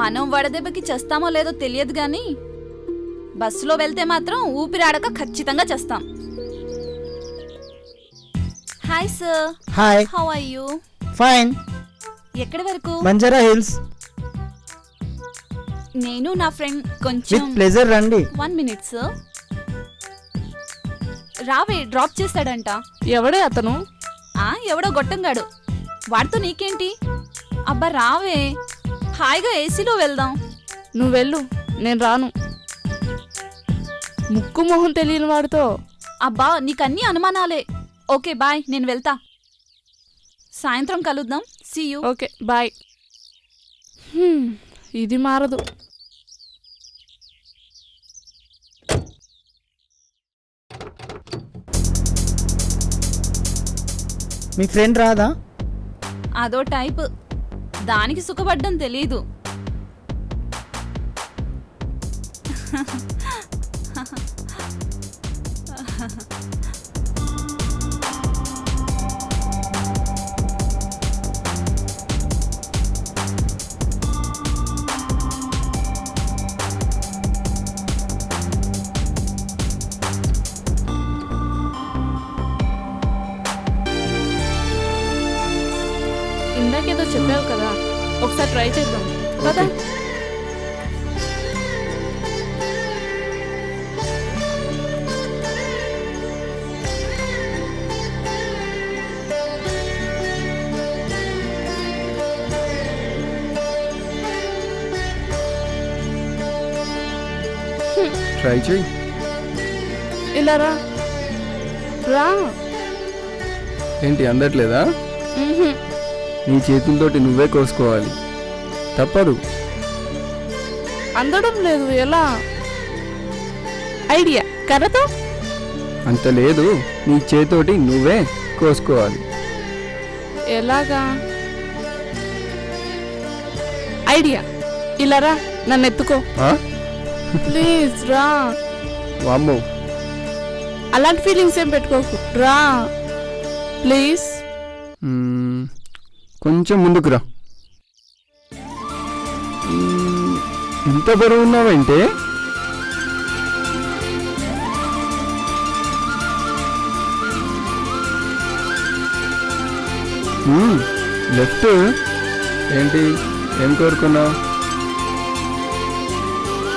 మనం వడదెబ్బకి చేస్తామో లేదో తెలియదు గాని బస్సులో వెళ్తే మాత్రం ఊపిరాడక ఖచ్చితంగా చేస్తాం. Hi sir. Hi. How are you? Fine. ఎక్కడి వరకు? బంజారా హిల్స్. నేను నా ఫ్రెండ్ కొంచెం. విత్ ప్లెజర్ రండి. 1 minute సార్. రావే, డ్రాప్ చేస్తాడంట. ఎవడే అతను? ఎవడో గొట్టంగాడు. వాడితో నీకేంటి? అబ్బా రావే, హాయిగా ఏసీలో వెళ్దాం. నువ్వు వెళ్ళు, నేను రాను. ముక్కు మొహం తెలియని వాడితో. అబ్బా నీకన్నీ అనుమానాలే. ఓకే బాయ్, నేను వెళ్తా. సాయంత్రం కలుద్దాం. See you. Okay bye. ఇది మారదు. మీ ఫ్రెండ్ రాదా? అదో టైప్, దానికి సుఖపడ్డం తెలీదు. ఇందాకేదో చెప్పావు కదా, ఒకసారి ట్రై చేద్దాం కదా. ట్రై చేయి. ఇలా రా. రా. ఏంటి అందట్లేదా? నీ చేతులతోటి నువ్వే కోసుకోవాలి, తప్పదు. అందడం లేదు. ఎలా? ఐడియా, కర్రతో. అంత లేదు, నీ చేతోటి నువ్వే కోసుకోవాలి. ఎలాగా? ఐడియా, ఇలా రా, నన్ను ఎత్తుకో. ప్లీజ్ రా. వామ్మో, అలాంటి ఫీలింగ్స్ ఏం పెట్టుకోకు. రా ప్లీజ్. కొంచెం ముందుకురా. ఎంత బరువు ఉన్నావంటే? లెఫ్ట్. ఏంటి, ఏం కోరుకున్నావు?